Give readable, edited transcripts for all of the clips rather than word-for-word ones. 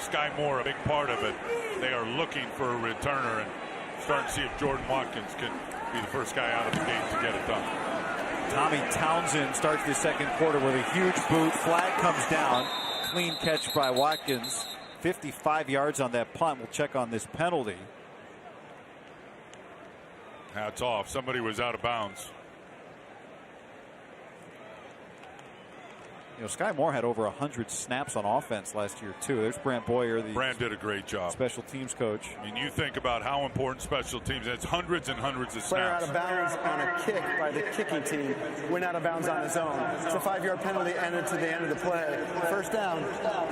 Sky Moore a big part of it. They are looking for a returner and starting to see if Jordan Watkins can be the first guy out of the gate to get it done. Tommy Townsend starts the second quarter with a huge boot. Flag comes down. Clean catch by Watkins. 55 yards on that punt. We'll check on this penalty. Hats off. Somebody was out of bounds. You know, Sky Moore had over 100 snaps on offense last year, too. There's Brant Boyer, Brant did a great job. Special teams coach. I mean, you think about how important special teams is. It's hundreds and hundreds of snaps. Player out of bounds on a kick by the kicking team. Went out of bounds on his own. It's a 5-yard penalty ended to the end of the play. First down.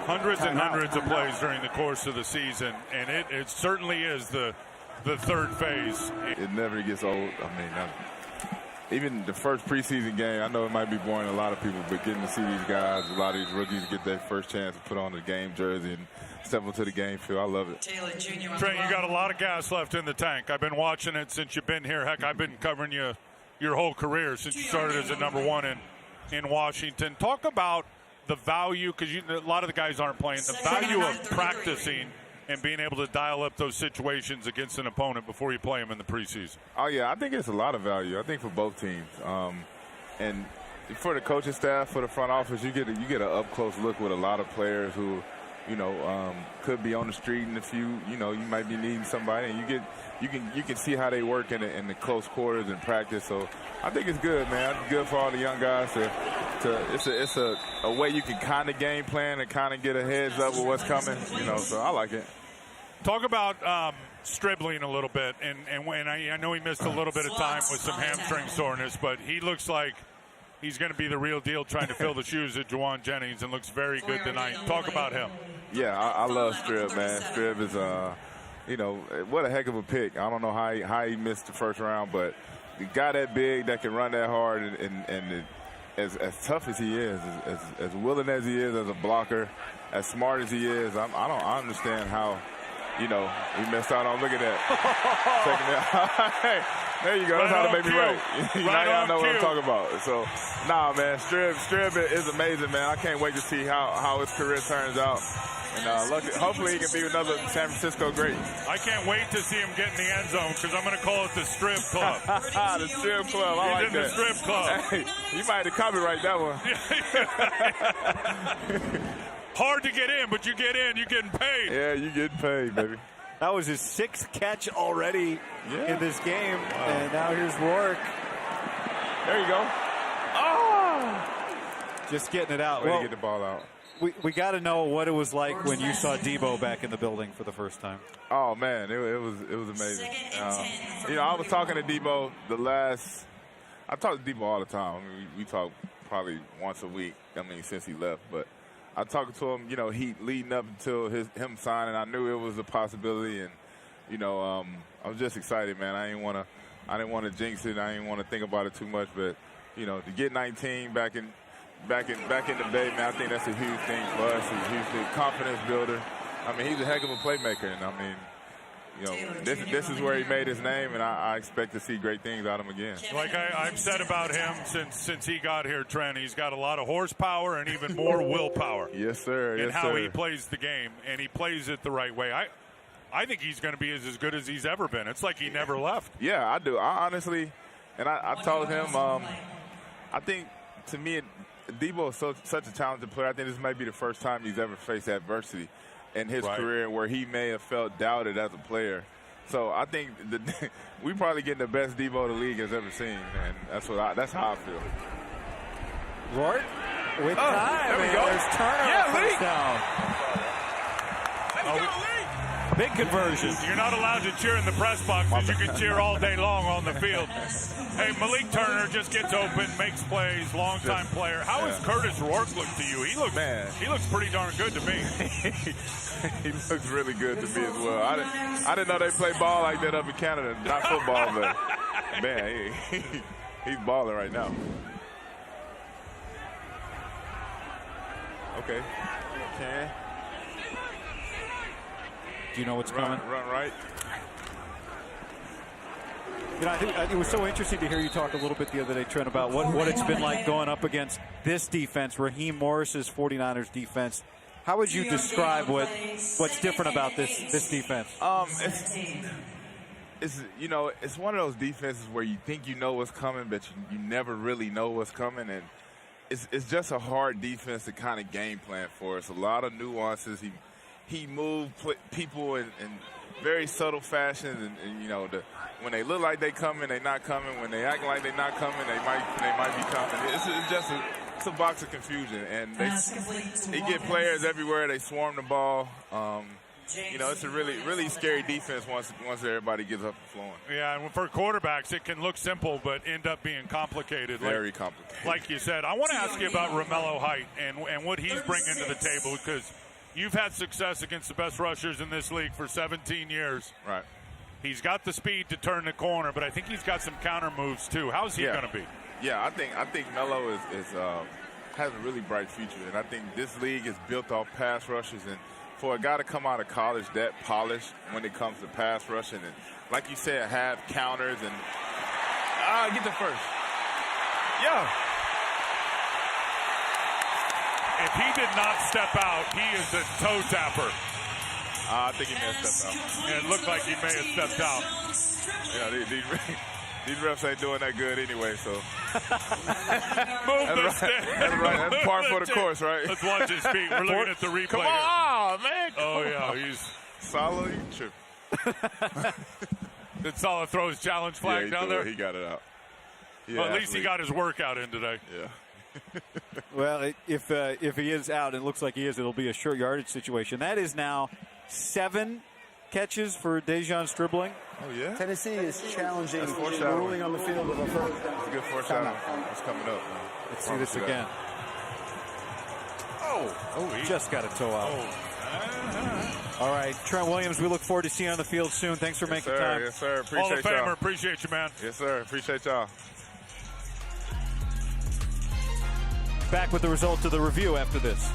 Hundreds and hundreds of plays during the course of the season, and it certainly is the third phase. It never gets old. I mean, even the first preseason game, I know it might be boring to a lot of people, but getting to see these guys, a lot of these rookies get their first chance to put on the game jersey and step into the game field. I love it. Trent, you got a lot of gas left in the tank. I've been watching it since you've been here. Heck, I've been covering you your whole career since you started as a #1 in Washington. Talk about the value, because a lot of the guys aren't playing, the value of practicing and being able to dial up those situations against an opponent before you play them in the preseason. Oh, yeah, I think it's a lot of value. I think for both teams. And for the coaching staff, for the front office, you get an up-close look with a lot of players who, could be on the street in a few, you might be needing somebody, and you can see how they work in the close quarters in practice. So I think it's good, man. It's good for all the young guys it's a way you can kind of game plan and kind of get a heads up with what's coming, so I like it. Talk about Stribling a little bit, and when I know he missed a little bit of time with some hamstring soreness, but he looks like he's going to be the real deal trying to fill the shoes of Juwan Jennings and looks very good tonight. Talk about him. Yeah, I love Strib, man. Strib is, what a heck of a pick. I don't know how he missed the first round, but the guy that big that can run that hard and as tough as he is, as willing as he is as a blocker, as smart as he is, I understand how, he missed out on. Look at that. Hey, there you go. That's how to make me right. Now y'all know what I'm talking about. So, nah, man, Strib is amazing, man. I can't wait to see how his career turns out. And hopefully he can be another San Francisco great. I can't wait to see him get in the end zone, because I'm going to call it the Strib Club. The Strib Club. I like that. The Strib Club. Hey, you might have copyright that one. Hard to get in, but you get in, you're getting paid. Yeah, you're getting paid, baby. That was his 6th catch already in this game. Wow. And now here's Rourke. There you go. Oh! Just getting it out. Way to get the ball out. We got to know what it was like when you saw Debo back in the building for the first time. Oh, man, it was amazing. I was talking to Debo I talk to Debo all the time. I mean, we talk probably once a week, since he left. But I talked to him, he leading up until him signing. I knew it was a possibility, and I was just excited, man. I didn't want to jinx it. I didn't want to think about it too much, but to get 19 back in the Bay, man, I think that's a huge thing for us. It's a huge confidence builder. He's a heck of a playmaker, and this is where he made his name, and I expect to see great things out of him again. Like I've said about him since he got here, Trent, he's got a lot of horsepower and even more willpower. Yes, sir. And how he plays the game, and he plays it the right way. I think he's going to be as good as he's ever been. It's like he never left. Yeah, I do. I honestly, and I told him, I think, to me, Debo is such a talented player. I think this might be the first time he's ever faced adversity in his career where he may have felt doubted as a player. So I think we probably getting the best Debo the league has ever seen, and that's how I feel. Rourke with time. There we go. There's Turner first down. Let's go, Lee! Big conversion. You're not allowed to cheer in the press box, because you can cheer all day long on the field. Hey, Malik Turner just gets open, makes plays, longtime player. How does Curtis Rourke look to you? He looks pretty darn good to me. He looks really good to me as well. I didn't know they play ball like that up in Canada. Not football, but man, he's balling right now. Okay. Do you know what's coming? Run right. I think it was so interesting to hear you talk a little bit the other day, Trent, about what it's been like going up against this defense, Raheem Morris's 49ers defense. How would you describe what's different about this defense? It's one of those defenses where you think you know what's coming, but you never really know what's coming, and it's just a hard defense to kind of game plan for. It's a lot of nuances. He moved people in very subtle fashion, and when they look like they coming, they not coming. When they act like they not coming, they might be coming. It's a box of confusion, and they get players everywhere. They swarm the ball. It's a really scary defense once everybody gets up and flowing. Yeah, and for quarterbacks, it can look simple but end up being complicated. Very complicated. Like you said, I want to ask you about Romello Height and what he's bringing to the table, because you've had success against the best rushers in this league for 17 years. Right. He's got the speed to turn the corner, but I think he's got some counter moves too. How's he going to be? Yeah, I think Melo has a really bright future, and I think this league is built off pass rushes, and for a guy to come out of college that polished when it comes to pass rushing, and like you said, have counters and get the first. Yeah. If he did not step out, he is a toe tapper. I think he may have stepped out. Yeah, it looked like he may have stepped out. Yeah, these refs ain't doing that good anyway, so. Move the stand. That's right. That's par for the course, right? Let's watch his feet. We're looking at the replay. Come on, man. Oh, yeah, he's solid. Tripping. Did Salah throw his challenge flag down there? He got it out. Well, at least he got his workout in today. Yeah. Well, if he is out, it looks like he is, it'll be a short yardage situation. That is now 7 catches for Dejon Stribling. Oh, yeah? Tennessee is challenging ruling on the field of a first. It's a good foreshadowing. It's coming up. Let's see this again. He just got a toe out. All right, Trent Williams, we look forward to seeing you on the field soon. Thanks for making time. Yes, sir. Appreciate Hall of Famer, y'all. appreciate you, man. Yes, sir. Appreciate y'all. Back with the results of the review after this.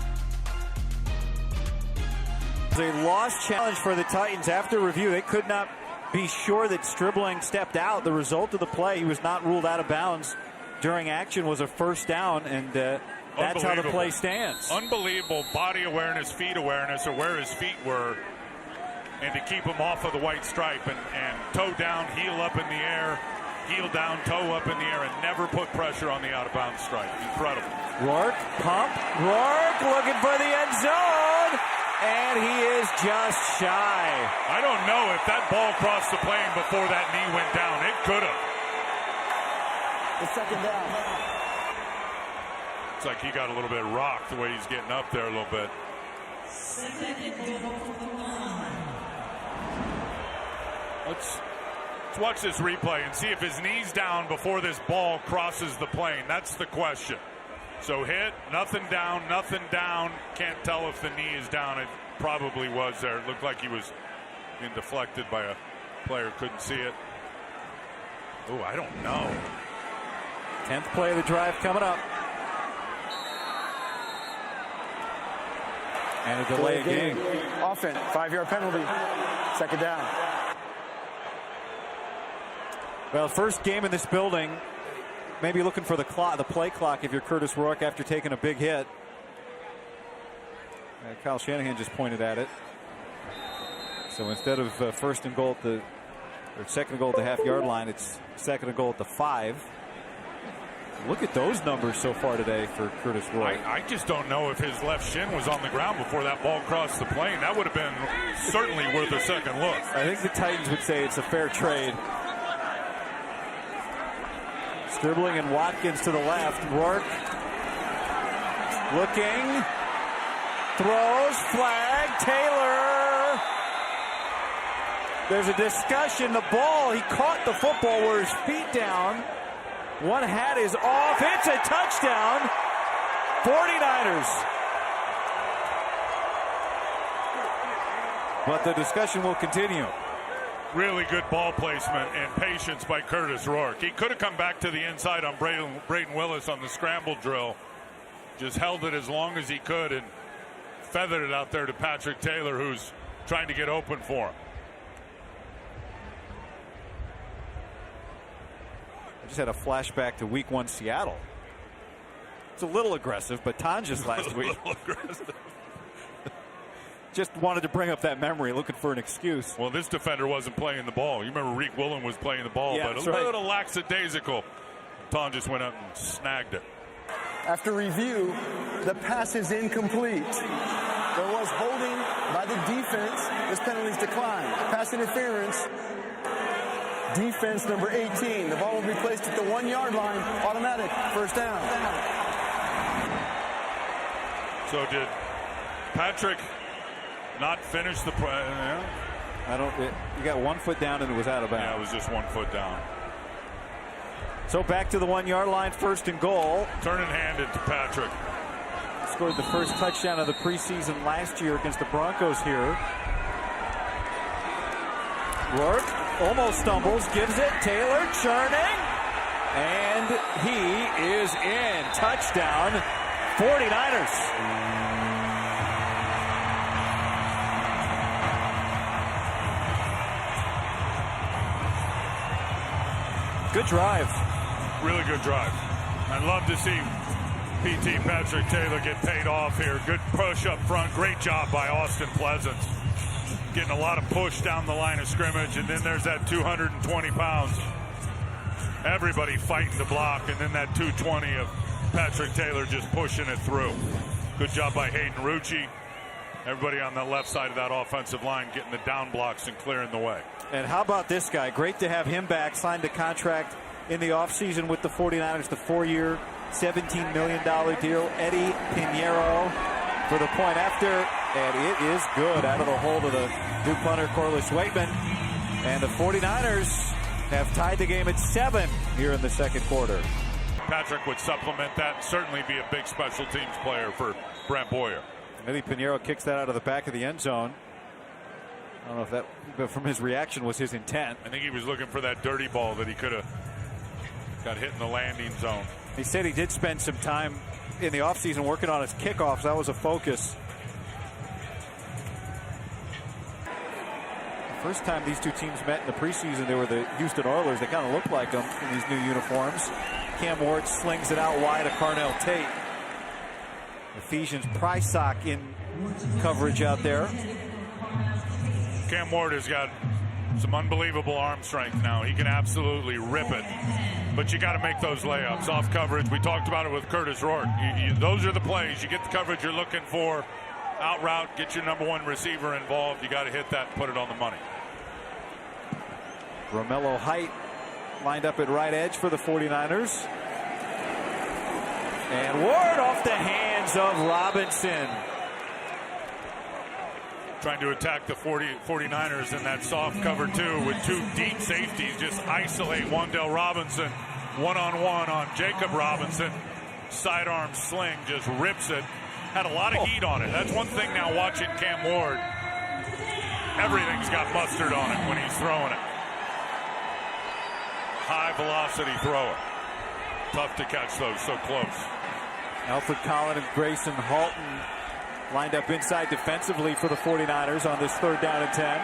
A lost challenge for the Titans after review. They could not be sure that Stribling stepped out. The result of the play, he was not ruled out of bounds during action, was a first down, and that's how the play stands. Unbelievable body awareness, feet awareness, or where his feet were, and to keep him off of the white stripe and toe down, heel up in the air, heel down, toe up in the air, and never put pressure on the out-of-bounds stripe. Incredible. Rourke, pump. Rourke looking for the end zone. And he is just shy. I don't know if that ball crossed the plane before that knee went down. It could have. It's second down. It's like he got a little bit rocked the way he's getting up there a little bit. Let's watch this replay and see if his knee's down before this ball crosses the plane. That's the question. So hit, nothing down. Can't tell if the knee is down. It probably was there. It looked like he was being deflected by a player. Couldn't see it. Oh, I don't know. 10th play of the drive coming up. And a delay game. Offense, 5-yard penalty. Second down. Well, first game in this building. Maybe looking for the play clock if you're Curtis Rourke after taking a big hit. Kyle Shanahan just pointed at it. So instead of first and goal or second and goal at the half-yard line, it's second and goal at the 5. Look at those numbers so far today for Curtis Rourke. I just don't know if his left shin was on the ground before that ball crossed the plane. That would have been certainly worth a second look. I think the Titans would say it's a fair trade. Stribling and Watkins to the left. Rourke looking. Throws. Flag. Taylor. There's a discussion. The ball, he caught the football with his feet down. One hat is off. It's a touchdown. 49ers. But the discussion will continue. Really good ball placement and patience by Curtis Rourke. He could have come back to the inside on Braden Willis on the scramble drill. Just held it as long as he could and feathered it out there to Patrick Taylor, who's trying to get open for him. I just had a flashback to Week 1 Seattle. It's a little aggressive, but Tonjes last week. just wanted to bring up that memory, looking for an excuse. Well, this defender wasn't playing the ball. You remember Reek Willen was playing the ball, Yeah, but a little lackadaisical. Tom just went up and snagged it. After review, the pass is incomplete. There was holding by the defense. This penalty is declined. Pass interference. Defense number 18. The ball will be placed at the 1-yard line. Automatic. First down. So did Patrick not finish the play? You got 1 foot down and it was out of bounds. Yeah, it was just 1 foot down. So back to the 1-yard line, 1st and goal. Turn and hand it to Patrick. Scored the first touchdown of the preseason last year against the Broncos here. Rourke almost stumbles, gives it. Taylor churning. And he is in. Touchdown, 49ers. Good drive. Really good drive. I'd love to see PT Patrick Taylor get paid off here. Good push up front. Great job by Austin Pleasance. Getting a lot of push down the line of scrimmage. And then there's that 220 pounds. Everybody fighting the block. And then that 220 of Patrick Taylor just pushing it through. Good job by Hayden Rucci. Everybody on the left side of that offensive line getting the down blocks and clearing the way. And how about this guy? Great to have him back. Signed a contract in the offseason with the 49ers, the 4-year, $17 million deal. Eddie Pinheiro for the point after. And it is good out of the hold of the new punter, Corliss Waitman. And the 49ers have tied the game at 7 here in the second quarter. Patrick would supplement that. Certainly be a big special teams player for Brent Boyer. Eddie Pinheiro kicks that out of the back of the end zone. I don't know if that, but from his reaction, was his intent. I think he was looking for that dirty ball that he could have got hit in the landing zone. He said he did spend some time in the offseason working on his kickoffs. That was a focus. The first time these two teams met in the preseason, they were the Houston Oilers. They kind of looked like them in these new uniforms. Cam Ward slings it out wide to Carnell Tate. Ephesians Prysock in coverage out there. Cam Ward has got some unbelievable arm strength now. He can absolutely rip it. But you got to make those layups off coverage. We talked about it with Curtis Rourke. Those are the plays. You get the coverage you're looking for. Out route, get your number 1 receiver involved. You got to hit that, put it on the money. Romello Height lined up at right edge for the 49ers. And Ward off the hands of Robinson. Trying to attack the 49ers in that soft cover 2 with 2 deep safeties. Just isolate Wan'Dale Robinson one-on-one on Jacob Robinson. Sidearm sling just rips it. Had a lot of heat on it. That's one thing now watching Cam Ward. Everything's got mustard on it when he's throwing it. High velocity thrower. Tough to catch those so close. Alfred Collin and Grayson Halton lined up inside defensively for the 49ers on this 3rd down and 10.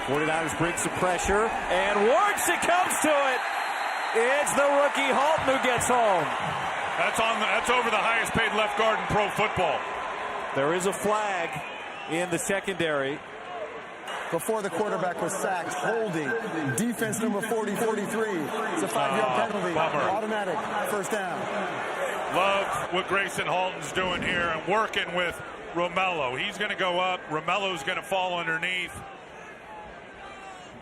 '49ers bring some pressure, and Ward succumbs to it. It's the rookie Halton who gets home. That's over the highest paid left guard in pro football. There is a flag in the secondary. Before the quarterback was sacked, holding. Defense number 43. It's a 5-yard penalty. Bummer. Automatic. First down. Love what Grayson Halton's doing here and working with Romello. He's going to go up. Romello's going to fall underneath.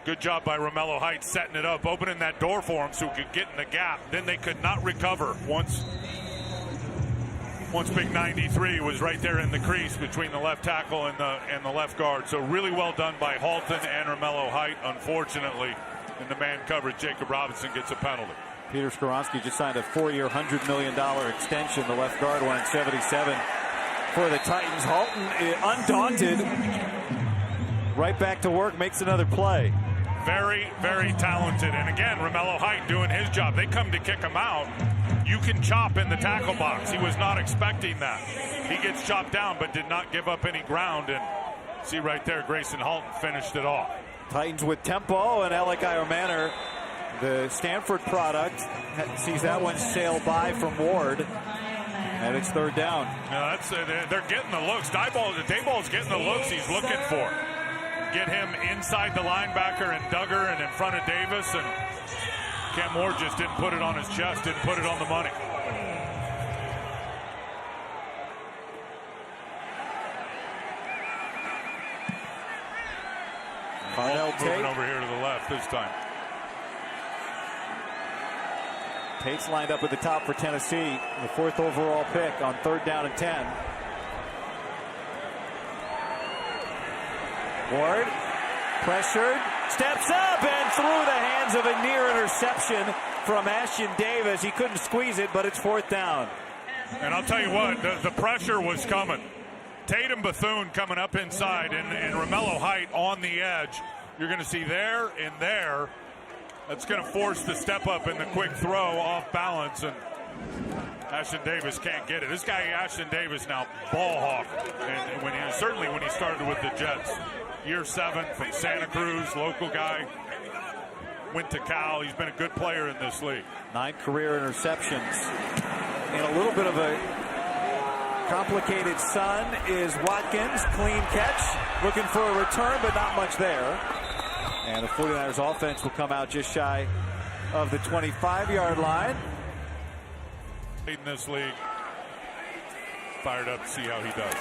Good job by Romello Heights setting it up, opening that door for him so he could get in the gap. Then they could not recover once Big 93 was right there in the crease between the left tackle and the left guard. So really well done by Halton and Romello Height. Unfortunately, in the man coverage, Jacob Robinson gets a penalty. Peter Skoronski just signed a 4-year, $100 million extension. The left guard went 77 for the Titans. Halton, undaunted, right back to work, makes another play. Very, very talented. And again, Romello Height doing his job. They come to kick him out. You can chop in the tackle box. He was not expecting that. He gets chopped down, but did not give up any ground. And see right there, Grayson Halton finished it off. Titans with tempo, and Alec Manor The Stanford product sees that one sail by from Ward, and it's third down. No, they're getting the looks. Dayball's getting the looks he's looking for. Get him inside the linebacker and Duggar and in front of Davis, and Cam Ward just didn't put it on his chest, didn't put it on the money. Moving over here to the left this time. Tate's lined up at the top for Tennessee, the 4th overall pick on 3rd down and 10. Ward, pressured, steps up and through the hands of a near interception from Ashton Davis. He couldn't squeeze it, but it's 4th down. And I'll tell you what, the pressure was coming. Tatum Bethune coming up inside and Romello Height on the edge. You're going to see there and there. That's going to force the step up in the quick throw off balance, and Ashton Davis can't get it. This guy, Ashton Davis, now ball hawk. And certainly when he started with the Jets. Year 7 from Santa Cruz, local guy. Went to Cal. He's been a good player in this league. 9 career interceptions. And a little bit of a complicated son is Watkins. Clean catch. Looking for a return, but not much there. And the 49ers offense will come out just shy of the 25-yard line. In this league. Fired up to see how he does.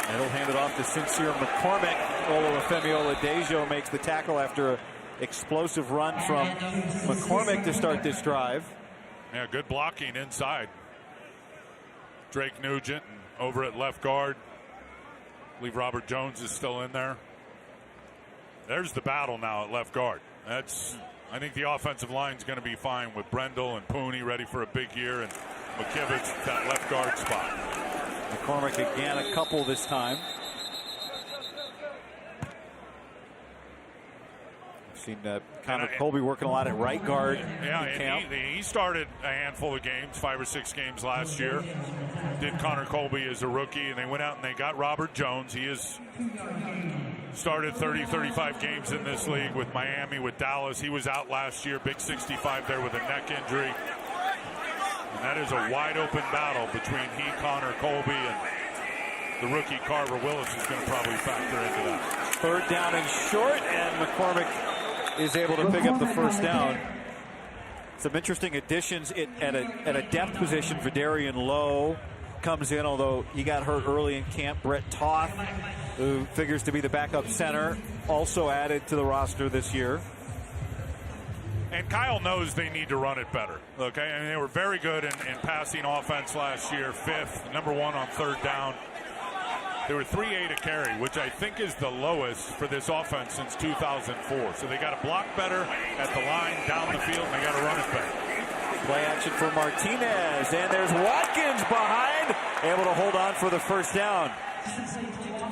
And he'll hand it off to Sincere McCormick. Olufemi Oladejo makes the tackle after an explosive run from McCormick to start this drive. Yeah, good blocking inside. Drake Nugent over at left guard. I believe Robert Jones is still in there. There's the battle now at left guard. I think the offensive line is going to be fine with Brendel and Pooney ready for a big year, and McKivitz that left guard spot. McCormick again, a couple this time. I've seen Connor Colby working a lot at right guard. Yeah, and he started a handful of games, 5 or 6 games last year. Did Connor Colby as a rookie, and they went out and they got Robert Jones. He has started 30, 35 games in this league with Miami, with Dallas. He was out last year, big 65 there with a neck injury. And that is a wide open battle between Connor Colby, and the rookie Carver Willis is going to probably factor into that. 3rd down and short, and McCormick is able to pick up the 1st down. Some interesting additions at a depth position. Vidarian Lowe comes in, although he got hurt early in camp. Brett Toth, who figures to be the backup center, also added to the roster this year. And Kyle knows they need to run it better. Okay, and they were very good in passing offense last year. 5th, number 1 on 3rd down. They were 3.8 a carry, which I think is the lowest for this offense since 2004. So they got to block better at the line, down the field, and they got to run it better. Play action for Martinez, and there's Watkins behind, able to hold on for the 1st down.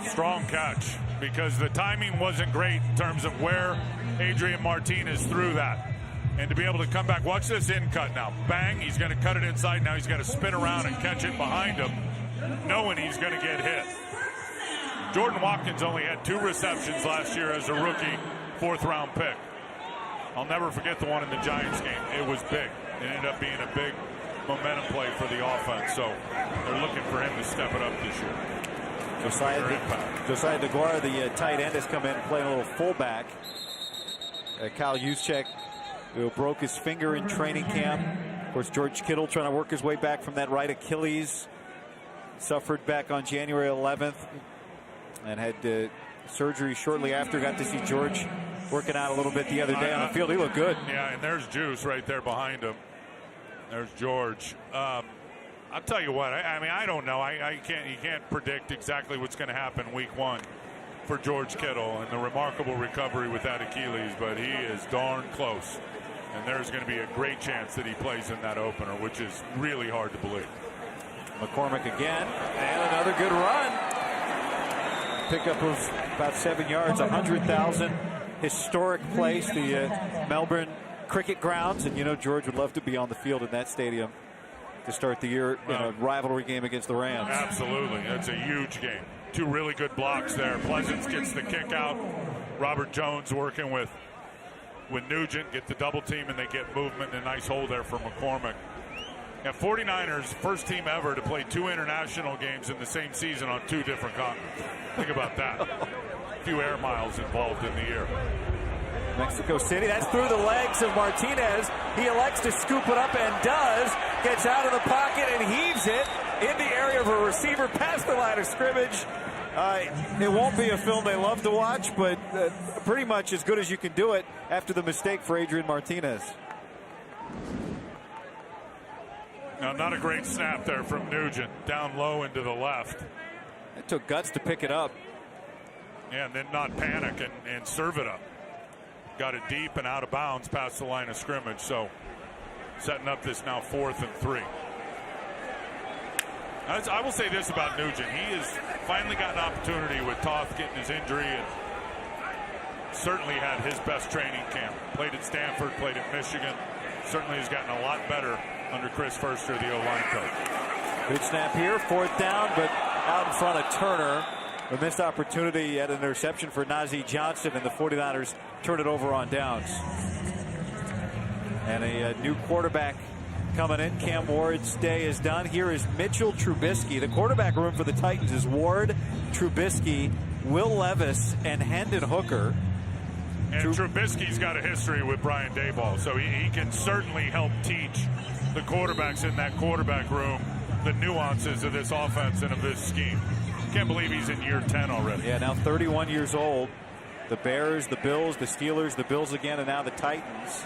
Strong catch, because the timing wasn't great in terms of where Adrian Martinez threw that. And to be able to come back, watch this in cut now. Bang, he's going to cut it inside. Now he's got to spin around and catch it behind him, knowing he's going to get hit. Jordan Watkins only had 2 receptions last year as a rookie, 4th round pick. I'll never forget the one in the Giants game. It was big. It ended up being a big momentum play for the offense. So they're looking for him to step it up this year. Josiah DeGuara, the tight end, has come in playing a little fullback. Kyle Juszczyk, who broke his finger in training camp. Of course, George Kittle trying to work his way back from that right Achilles. Suffered back on January 11th and had surgery shortly after. Got to see George working out a little bit the other day on the field. He looked good. Yeah, and there's Juice right there behind him. There's George. I'll tell you what. I don't know. You can't predict exactly what's going to happen week 1 for George Kittle and the remarkable recovery with that Achilles, but he is darn close. And there's going to be a great chance that he plays in that opener, which is really hard to believe. McCormick again, and another good run. Pickup of about 7 yards, 100,000. Historic place, the Melbourne Cricket Grounds, and you know George would love to be on the field in that stadium to start the year in a rivalry game against the Rams. Absolutely, that's a huge game. 2 really good blocks there. Pleasance gets the kick out. Robert Jones working with with Nugent, get the double team, and they get movement and a nice hole there for McCormick. And 49ers, first team ever to play 2 international games in the same season on 2 different continents. Think about that. A few air miles involved in the year. Mexico City, that's through the legs of Martinez. He elects to scoop it up and does. Gets out of the pocket and heaves it in the area of a receiver past the line of scrimmage. It won't be a film they love to watch, but pretty much as good as you can do it after the mistake for Adrian Martinez. Now, not a great snap there from Nugent, down low into the left. It took guts to pick it up. Yeah, and then not panic and serve it up. Got it deep and out of bounds past the line of scrimmage. So setting up this now 4th and 3. I will say this about Nugent. He has finally got an opportunity with Toth getting his injury and certainly had his best training camp. Played at Stanford, played at Michigan. Certainly has gotten a lot better under Chris Furster, the O-line coach. Good snap here, 4th down, but out in front of Turner. A missed opportunity at an interception for Najee Johnson, and the 49ers turn it over on downs. And a new quarterback coming in. Cam Ward's day is done. Here is Mitchell Trubisky. The quarterback room for the Titans is Ward, Trubisky, Will Levis, and Hendon Hooker. And Trubisky's got a history with Brian Daboll, so he can certainly help teach the quarterbacks in that quarterback room the nuances of this offense and of this scheme. Can't believe he's in year 10 already. Yeah, now 31 years old. The Bears, the Bills, the Steelers, the Bills again, and now the Titans.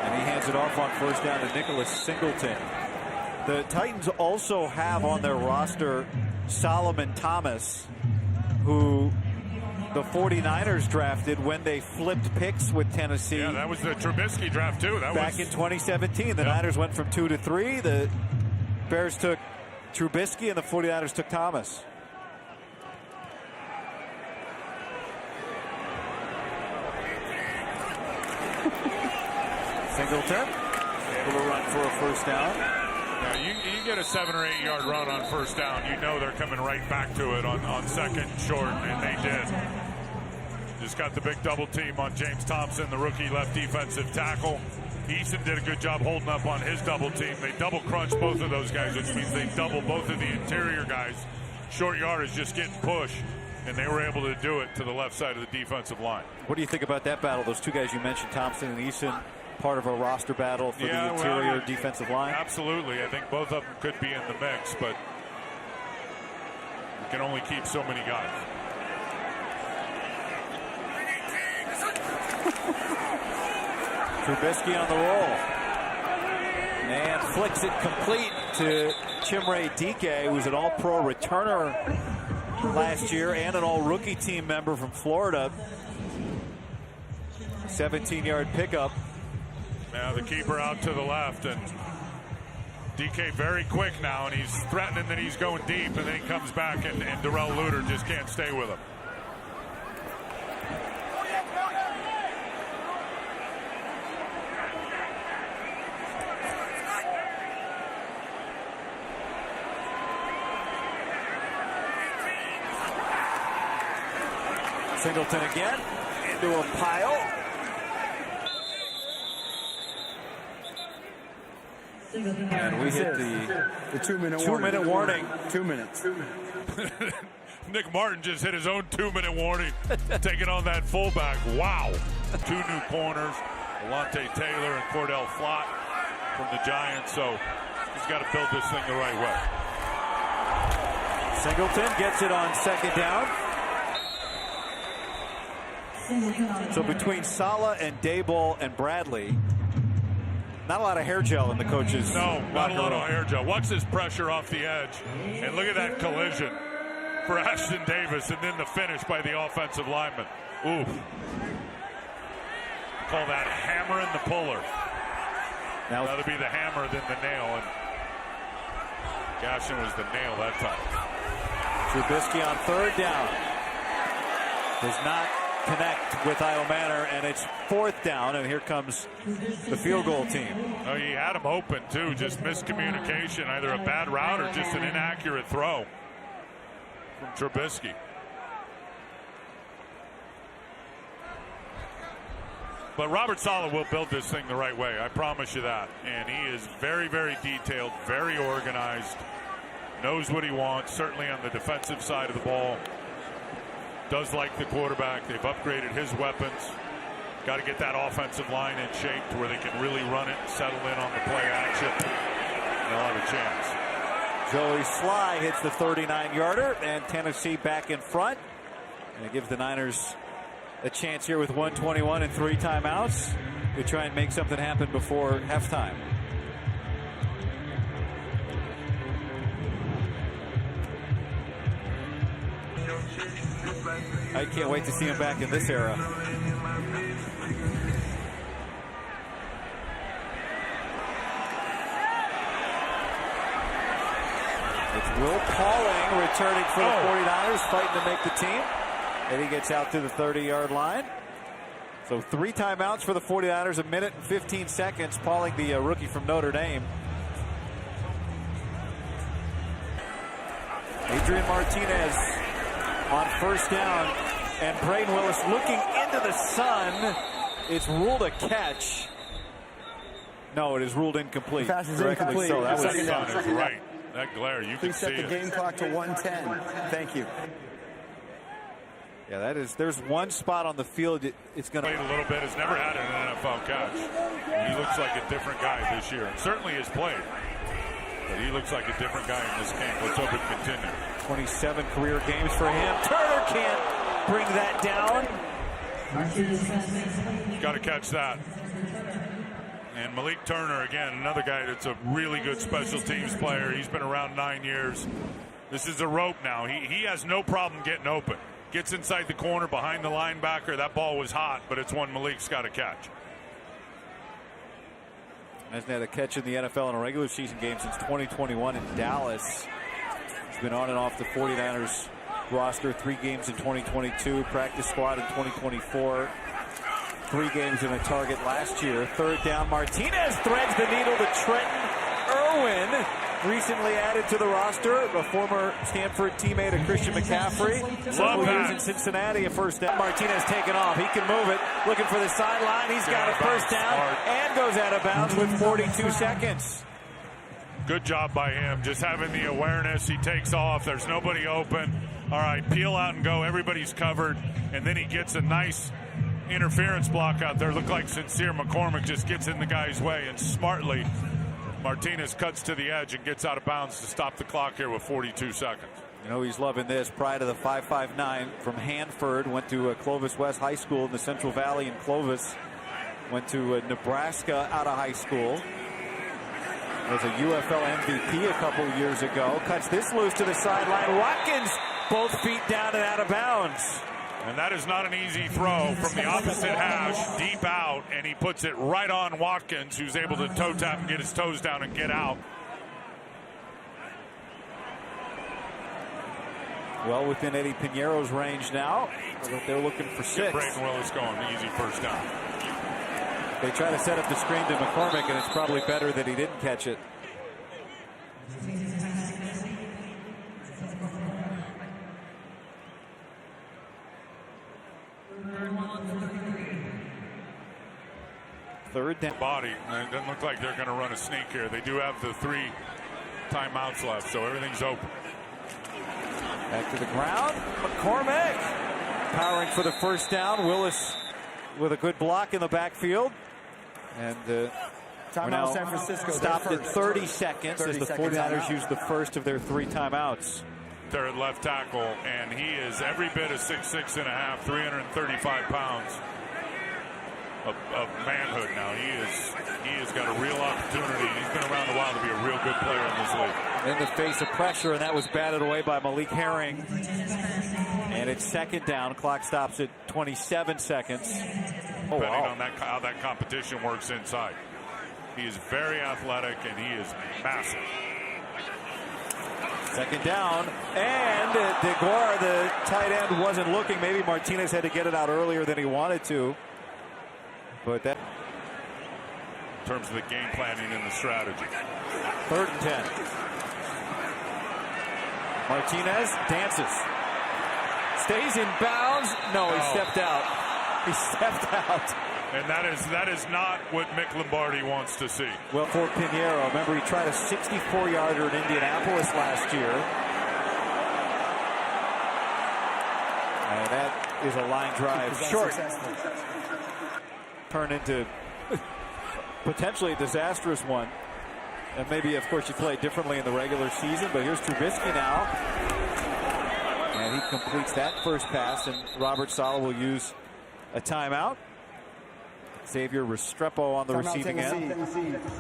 And he hands it off on 1st down to Nicholas Singleton. The Titans also have on their roster Solomon Thomas, who the 49ers drafted when they flipped picks with Tennessee. Yeah, that was the Trubisky draft, too. Back in 2017. The Niners went from 2 to 3. The Bears took Trubisky, and the 49ers took Thomas. Singleton able to run for a 1st down. Yeah, you get a 7 or 8 yard run on 1st down, you know they're coming right back to it on 2nd short, and they did. Just got the big double team on James Thompson, the rookie left defensive tackle. Eason did a good job holding up on his double team. They double crunch both of those guys, which means they double both of the interior guys. Short yardage just getting pushed, and they were able to do it to the left side of the defensive line. What do you think about that battle? Those 2 guys you mentioned, Thompson and Eason, part of a roster battle for the interior defensive line? Absolutely. I think both of them could be in the mix, but you can only keep so many guys. Trubisky on the roll. And flicks it complete to Chimere Dike, who's an all-pro returner last year and an all-rookie team member from Florida. 17-yard pickup. Now the keeper out to the left, and DK very quick now, and he's threatening that he's going deep, and then he comes back, and Darrell Luter just can't stay with him. Singleton again into a pile. And we hit the 2-minute warning. 2 minutes. Nick Martin just hit his own 2-minute warning, taking on that fullback. Wow. 2 new corners, Alante Taylor and Cordell Flott from the Giants. So he's got to build this thing the right way. Singleton gets it on 2nd down. So between Saleh and Daboll and Bradley, not a lot of hair gel in the coaches. No, not a lot of hair gel. Watch this pressure off the edge. And look at that collision for Ashton Davis, and then the finish by the offensive lineman. Ooh. Call that hammer and the puller. Now that'll be the hammer, then the nail. And Gashin was the nail that time. Trubisky on 3rd down. Does not connect with Io Manor, and it's 4th down, and here comes the field goal team. Oh, he had him open too, just miscommunication, either a bad route or just an inaccurate throw. from Trubisky. But Robert Saleh will build this thing the right way. I promise you that. And he is very, very detailed, very organized, knows what he wants, certainly on the defensive side of the ball. Does like the quarterback. They've upgraded his weapons. Got to get that offensive line in shape to where they can really run it and settle in on the play action. They'll have a chance. Joey Sly hits the 39-yarder, and Tennessee back in front. And it gives the Niners a chance here with 1:21 and 3 timeouts to try and make something happen before halftime. I can't wait to see him back in this era. It's Will Pauling returning for the 49ers, fighting to make the team. And he gets out to the 30-yard line. So 3 timeouts for the 49ers, 1 minute and 15 seconds. Pauling, the rookie from Notre Dame. Adrian Martinez on first down. And Braden Willis looking into the sun. It's ruled a catch. No, it is ruled incomplete. Pass is incomplete. So that was Second down. Is right. That glare, you can Please see set the it. game clock to 1:10. Thank you. Yeah, that is. There's one spot on the field. It's going to Played a little bit. Has never had an NFL catch. He looks like a different guy this year. And certainly has played. But he looks like a different guy in this game. Let's hope it continues. 27 career games for him. Turner can't bring that down. Got to catch that. And Malik Turner, again, another guy that's a really good special teams player. He's been around 9 years. This is a rope now. He has no problem getting open. Gets inside the corner behind the linebacker. That ball was hot, but it's one Malik's got to catch. Hasn't had a catch in the NFL in a regular season game since 2021 in Dallas. He's been on and off the 49ers roster 3 games in 2022, practice squad in 2024. 3 games in a target last year. Third down, Martinez threads the needle to Trenton Irwin, recently added to the roster, a former Stanford teammate of Christian McCaffrey. Several years in Cincinnati, a first down. Martinez taking off. He can move it. Looking for the sideline. He's got a first down and goes out of bounds with 42 seconds. Good job by him, just having the awareness. He takes off. There's nobody open. All right, peel out and go. Everybody's covered. And then he gets a nice interference block out there. Looked like Sincere McCormick just gets in the guy's way, and smartly Martinez cuts to the edge and gets out of bounds to stop the clock here with 42 seconds. You know he's loving this. Pride to the 5.59 from Hanford. Went to Clovis West High School in the Central Valley in Clovis. Went to Nebraska out of high school. Was a UFL MVP a couple years ago. Cuts this loose to the sideline. Watkins, both feet down and out of bounds. And that is not an easy throw from the opposite hash, deep out, and he puts it right on Watkins, who's able to toe tap and get his toes down and get out. Well within Eddie Piñeiro's range now. They're looking for 6. Get Braden Willis going, easy first down. They try to set up the screen to McCormick, and it's probably better that he didn't catch it. Third down. Body. It doesn't look like they're going to run a sneak here. They do have the 3 timeouts left, so everything's open. Back to the ground. McCormick powering for the first down. Willis with a good block in the backfield. And Timeout San Francisco. Stopped at 30 seconds as the 49ers use the first of their 3 timeouts. They're at left tackle, and he is every bit of 6'6" and a half, 335 pounds of manhood now. He has got a real opportunity. He's been around a while to be a real good player in this league. In the face of pressure, and that was batted away by Malik Herring. And it's second down. Clock stops at 27 seconds. Depending on how that competition works inside. He is very athletic, and he is massive. Second down, and DeGuara, the tight end, wasn't looking. Maybe Martinez had to get it out earlier than he wanted to. But that, in terms of the game planning and the strategy. 3rd and 10. Martinez dances. Stays in bounds. No, he stepped out. He stepped out. And that is not what Mick Lombardi wants to see. Well, for Pinheiro, remember he tried a 64-yarder in Indianapolis last year. And that is a line drive short. Turn into potentially a disastrous one. And maybe, of course, you play differently in the regular season, but here's Trubisky now. And he completes that first pass, and Robert Saleh will use a timeout. Xavier Restrepo on the receiving end.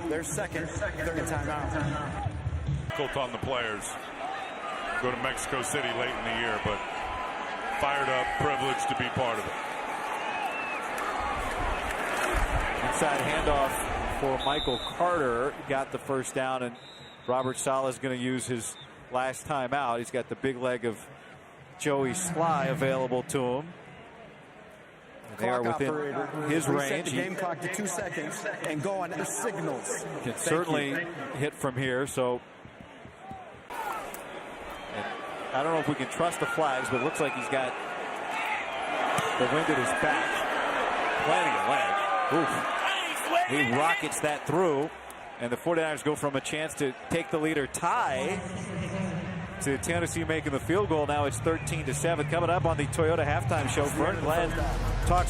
Their second timeout. Difficult on the players. Go to Mexico City late in the year, but fired up, privileged to be part of it. Inside handoff for Michael Carter. Got the first down, and Robert Saleh is going to use his last timeout. He's got the big leg of Joey Sly available to him. They are within his range. The game clock to 2 seconds and go on signals. Can certainly hit from here. So I don't know if we can trust the flags, but it looks like he's got the wind at his back. Plenty of leg. Oof. He rockets that through, and the 49ers go from a chance to take the lead or tie to Tennessee making the field goal. Now it's 13-7. Coming up on the Toyota halftime show, Vern Glenn talks